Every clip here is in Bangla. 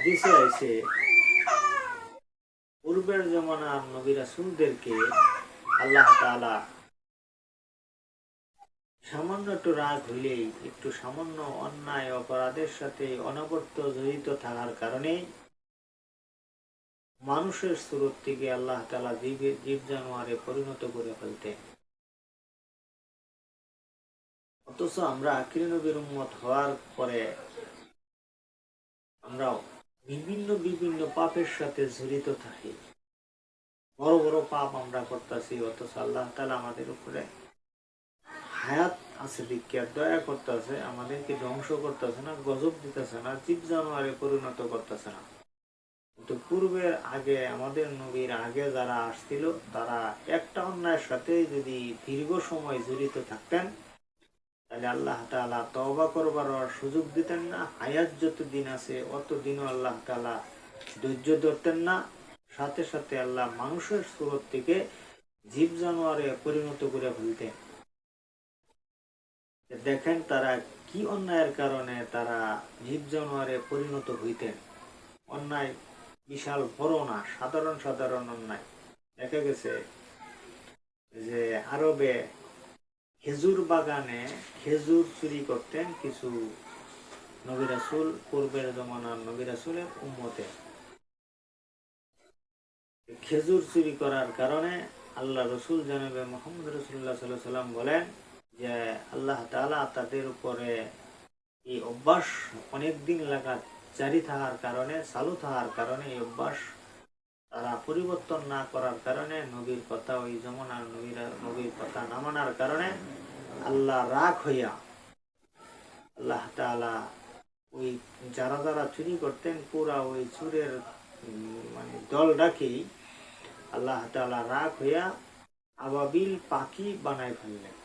হাদিসে আইছে পূর্বের জমানার নবী রাসূলদেরকে আল্লাহ তাআলা সামান্য একটু রাগ হইলেই, একটু সামান্য অন্যায় অপরাধের সাথে অনবরত জড়িত থাকার কারণে মানুষের সুরত থেকে আল্লাহ তাআলা জীব জানোয়ারে পরিণত করে ফেলতেন। অথচ আমরা আখিরি নবীর উম্মত হওয়ার পরে আমরাও বিভিন্ন বিভিন্ন পাপের সাথে জড়িত থাকি। বড় বড় পাপ আমরা করতেছি, অথচ আল্লাহ তাআলা আমাদের উপরে হায়াত আছে দিকে দয়া করতেছে, আমাদেরকে ধ্বংস করতেছে না, গজব দিতেছে না, জীব জানোয়ারে পরিণত করতেছে না। কিন্তু পূর্বের আগে, আমাদের নবীর আগে যারা আসছিল, তারা একটা অন্যায়ের সাথে যদি দীর্ঘ সময় জড়িত থাকতেন, তাহলে আল্লাহ তাআলা তওবা করবার সুযোগ দিতেন না। হায়াত যত দিন আছে অতদিনও আল্লাহ তাআলা ধৈর্য ধরতেন না। সাথে সাথে আল্লাহ মানুষের সুরত থেকে জীব জানোয়ারে পরিণত করে ফেলতেন। দেখেন তারা কি অন্যায়ের কারণে তারা জীব জানোয়ারে পরিণত হইতেন। অন্যায় বিশাল বড় না, সাধারণ সাধারণ অন্যায়। দেখা গেছে যে আরবে খেজুর বাগানে খেজুর চুরি করতেন কিছু নবী রাসূল, পূর্বের জমানার নবী রাসূলের উম্মতে। খেজুর চুরি করার কারণে আল্লাহ রসুল জনাবে মুহাম্মদ রাসূলুল্লাহ সাল্লাল্লাহু আলাইহি ওয়াসাল্লাম বলেন যে আল্লাহ তাআলা তাদের উপরে এই অভ্যাস অনেকদিন লাগা জারি থাকার কারণে, চালু থাকার কারণে, এই অভ্যাস তারা পরিবর্তন না করার কারণে, নবীর কথা, ওই জমানার নবীর কথা না মানার কারণে আল্লাহ রাগ হইয়া আল্লাহ তাআলা ওই যারা যারা চুরি করতেন পুরা ওই চুরের মানে দলটাকেই আল্লাহ তাআলা রাগ হইয়া আবাবিল পাখি বানায় ফেললেন।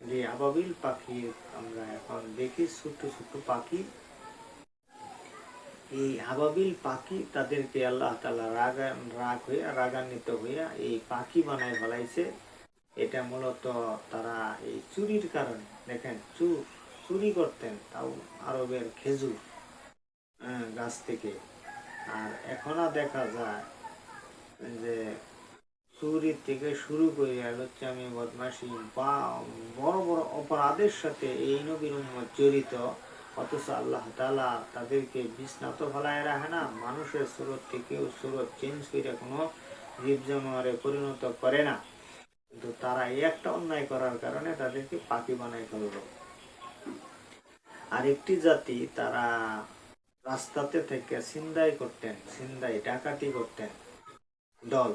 যে আবাবিল পাখি আমরা এখন দেখি, ছোট্ট ছোট্ট পাখি, এই আবাবিল পাখি তাদেরকে আল্লাহ তাআলা রাগ হইয়া, রাগান্বিত হইয়া এই পাখি বানায় ফেলাইছে। এটা মূলত তারা এই চুরির কারণে। দেখেন চুরি করতেন, তাও আরবের খেজুর গাছ থেকে। আর এখনো দেখা যায় যে চুরি থেকে শুরু করে লুচ্চামি, বদমাশি বা বড় বড় অপরাধের সাথে এই নবীর উম্মত জড়িত। অথচ আল্লাহ তাআলা তাদেরকে বিছনাত ফেলায় রাখে না, মানুষের সুরত থেকেও সুরত চেঞ্জ করে কোনো জীব জানোয়ারে পরিণত করে না। কিন্তু তারা এই একটা অন্যায় করার কারণে তাদেরকে পাখি বানায় ফেলল। আরেকটি জাতি, তারা রাস্তাতে থেকে ছিনতাই করতেন, ডাকাতি করতেন দল।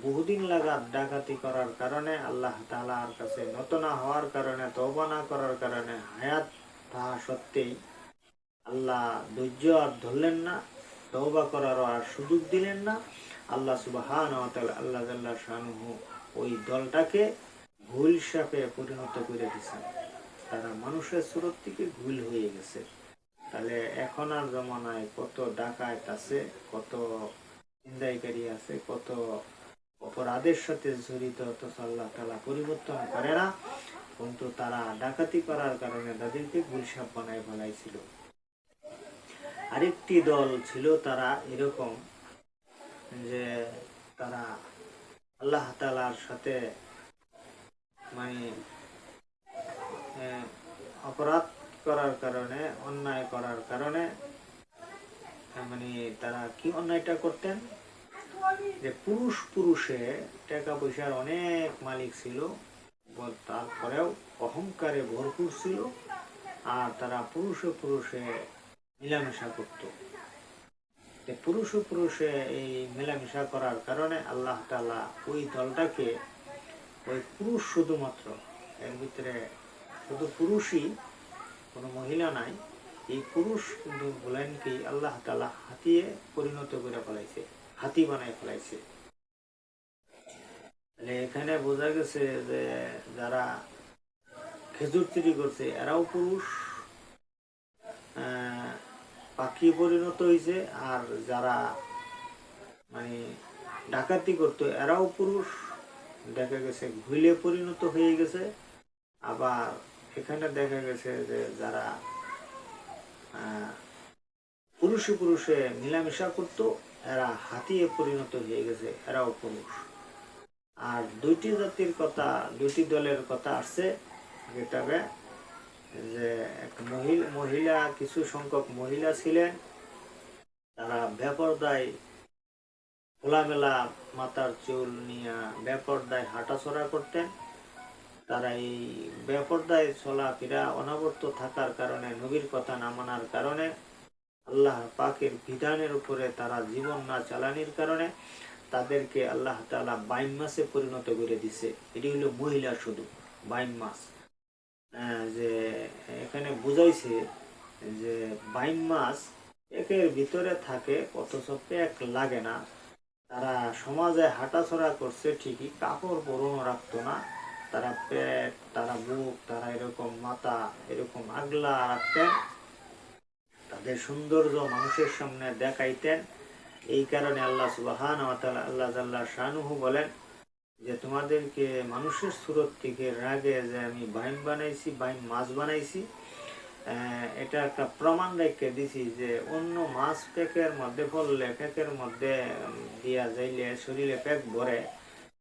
বহুদিন লাগাত ডাকাতি করার কারণে, আল্লাহ তাআলার কাছে নত না হওয়ার কারণে, তওবা না করার কারণে, হায়াত থাকা সত্ত্বেই আল্লাহ ধৈর্য আর ধরলেন না, তওবা করার আর সুযোগ দিলেন না। আল্লাহ সুবহানাহু ওয়া তাআলা, আল্লাহ জাল্লা শানুহু ওই দলটাকে ভুল সাপে পরিণত করে দিয়েছেন। তারা মানুষের সুরত থেকে ভুল হয়ে গেছে। তাহলে এখন আর জমানায় কত ডাকাত আছে, কত ছিনতাইকারী আছে, কত অপরাধের সাথে জড়িত, অথচ আল্লাহ তাআলা পরিবর্তন করে না। কিন্তু তারা ডাকাতি করার কারণে তাদেরকে গুলশাপ বানায় ফেলাইছিল। আরেকটি দল ছিল, তারা এরকম যে তারা আল্লাহ তাআলার সাথে মানে অপরাধ করার কারণে, অন্যায় করার কারণে, মানে তারা কি অন্যায়টা করতেন যে পুরুষে টাকা পয়সার অনেক মালিক ছিল, তারপরেও অহংকারে ভরপুর ছিল, আর তারা পুরুষে মেলামেশা করত। পুরুষে এই মেলামেশা করার কারণে আল্লাহ তাআলা ওই দলটাকে, ওই পুরুষ শুধুমাত্র, এর ভিতরে শুধু পুরুষই, কোনো মহিলা নাই, এই পুরুষ কিন্তু বলেনকে আল্লাহ তাআলা হাতিয়ে পরিণত করে ফেলাইছে, হাতি বানায় ফেলাইছে। এখানে বোঝা গেছে যে যারা খেজুর চুরি করছে এরাও পুরুষ, পাখি পরিণত হয়েছে। আর যারা মানে ডাকাতি করতো এরাও পুরুষ, দেখা গেছে ঘুইলে পরিণত হয়ে গেছে। আবার এখানে দেখা গেছে যে যারা পুরুষে পুরুষে মিলামেশা করত, এরা হাতিয়ে পরিণত হয়ে গেছে, এরাও পুরুষ। আর দুইটি জাতির কথা, দুইটি দলের কথা আসছে, যেটাবে যে এক মহিলা, কিছু সংখ্যক মহিলা ছিলেন, তারা বেপরদায় খোলামেলা মাথার চুল নিয়ে বেপরদায় হাঁটাচলা করতেন। তারা এই বেপরদায় চলাফেরা অনবরত থাকার কারণে, নবীর কথা না মানার কারণে, আল্লাহ পাকের বিধানের উপরে তারা জীবন না চালানির কারণে তাদেরকে আল্লাহ তাআলা বাইন মাসে পরিণত করে দিছে। এটি হলো মহিলা শুধু বাইন মাস। যে এখানে বুঝাইছে যে বাইন মাস একের ভিতরে থাকে, অথচ পেক লাগে না। তারা সমাজে হাঁটাচলা করছে ঠিকই, কাপড় পরনও রাখতো না। তারা পেট, তারা বুক, তারা এরকম মাথা এরকম আগলা রাখতেন, তাদের সৌন্দর্য মানুষের সামনে দেখাইতেন। এই কারণে আল্লাহ সুবহানাহু ওয়া তাআলা, আল্লাহ জাল্লা শানুহু বলেন যে তোমাদেরকে মানুষের সুরত থেকে রাগে যে আমি বাইন বানাইছি, বাইন মাছ বানাইছি, এটা একটা প্রমাণ রেখে দিছি যে অন্য মাছ পেকের মধ্যে পড়লে, পেকের মধ্যে দিয়া যাইলে শরীরে পেক ভরে,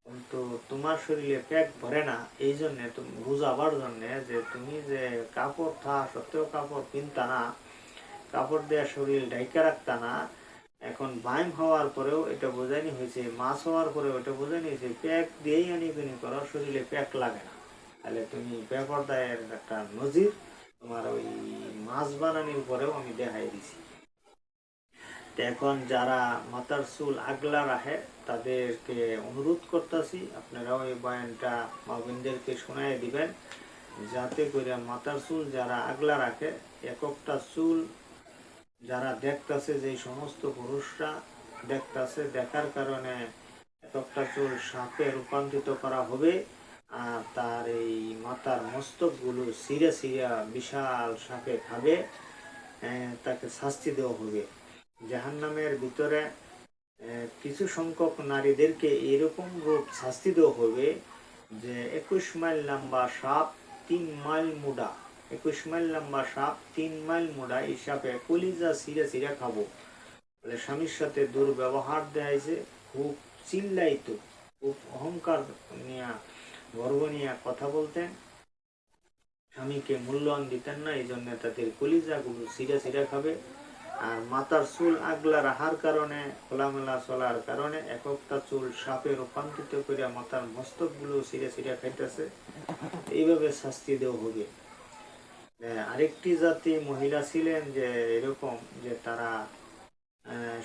কিন্তু তোমার শরীরে পেট ভরে না। এই জন্যে তুমি বুঝাবার জন্যে যে তুমি যে কাপড় থাকা সত্ত্বেও কাপড় কিনতা না, কাপড় দেওয়া শরীর ঢাইকা রাখতা না, এখন বাইম হওয়ার পরেও এটা বোঝানি হয়েছে, মাছ হওয়ার পরেও এটা বোঝানি হয়েছে প্যাক দিয়েই আনিগুনি করো, শরীরে প্যাক লাগে না। তাহলে তুমি বেপরদায়ের একটা নজির তোমার ওই মাছ বানানির পরেও আমি দেখাই দিছি। এখন যারা মাথার চুল আগলা রাখে তাদেরকে অনুরোধ করতেছি, আপনারাও এই বয়ানটা মাবিনদেরকে শোনায় দিবেন, যাতে করে মাথার চুল যারা আগলা রাখে, একটা চুল যারা দেখতেছে, যে সমস্ত পুরুষরা দেখতেছে, দেখার কারণে একটা চুল সাপে রূপান্তরিত করা হবে, আর তার এই মাথার মস্তক গুলো সিরে সিরা বিশাল সাপে খাবে, তাকে শাস্তি দেওয়া হবে। জাহান্নামের ভিতরে কিছু সংখ্যক নারীদেরকে এরকম রূপ শাস্তি দেওয়া হবে যে 21 মাইল লম্বা সাপ 3 মাইল মুড়া, 21 মাইল লম্বা সাপ 3 মাইল মুড়া, এই সাপে কলিজা ছিঁড়ে ছিঁড়ে খাবো। বলে স্বামীর সাথে দুর্ব্যবহার দেখাইছে, খুব চিল্লাইতো, খুব অহংকার নিয়ে গর্ব নিয়ে কথা বলতেন, স্বামীকে মূল্যায়ন দিতেন না, এই জন্য তাদের কলিজা গুলো ছিঁড়ে ছিঁড়ে খাবে। আর মাথার চুল আগলা রাখার কারণে, খোলামেলা চলার কারণে একটা চুল সাপে রূপান্তরিত করে মাথার মস্তক গুলো ছিঁড়ে ছিঁড়ে খাইতেছে, এইভাবে শাস্তি দেওয়া হবে। আরেকটি জাতি মহিলা ছিলেন যে এরকম, যে তারা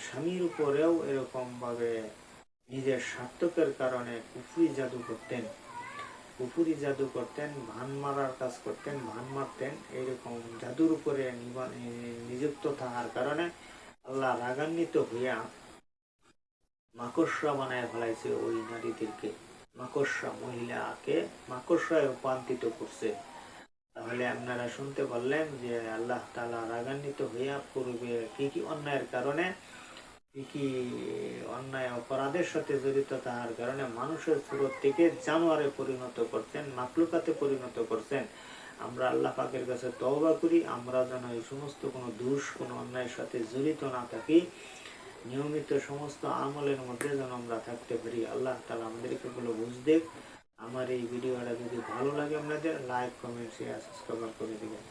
স্বামীর উপরেও এরকম ভাবে নিজের স্বার্থকের কারণে কুফরি জাদু করতেন, কুফুরি জাদু করতেন, ভান মারার কাজ করতেন, ভান মারতেন। এইরকম জাদুর উপরে নিযুক্ত থাকার কারণে আল্লাহ রাগান্বিত হইয়া মাকড়সা বানায় ফেলাইছে ওই নারীদেরকে, মাকড়সা, মহিলাকে মাকড়সায় রূপান্তরিত করছে। তাহলে আপনারা শুনতে পারলেন যে আল্লাহ তাআলা রাগান্বিত হইয়া পূর্বে কি কি অন্যায়ের কারণে, কি কি অন্যায় অপরাধের সাথে জড়িত থাকার কারণে মানুষের সুরত থেকে জানোয়ারে পরিণত করছেন, মাকলুকাতে পরিণত করছেন। আমরা আল্লাহ পাকের কাছে তওবা করি, আমরা যেন এই সমস্ত কোনো দোষ, কোনো অন্যায়ের সাথে জড়িত না থাকি, নিয়মিত সমস্ত আমলের মধ্যে যেন আমরা থাকতে পারি। আল্লাহ তাআলা আমাদেরকে বলে বুঝ দেব। আমার এই ভিডিওটা যদি ভালো লাগে আপনাদের, লাইক, কমেন্ট, শেয়ার, সাবস্ক্রাইব করে দিবেন।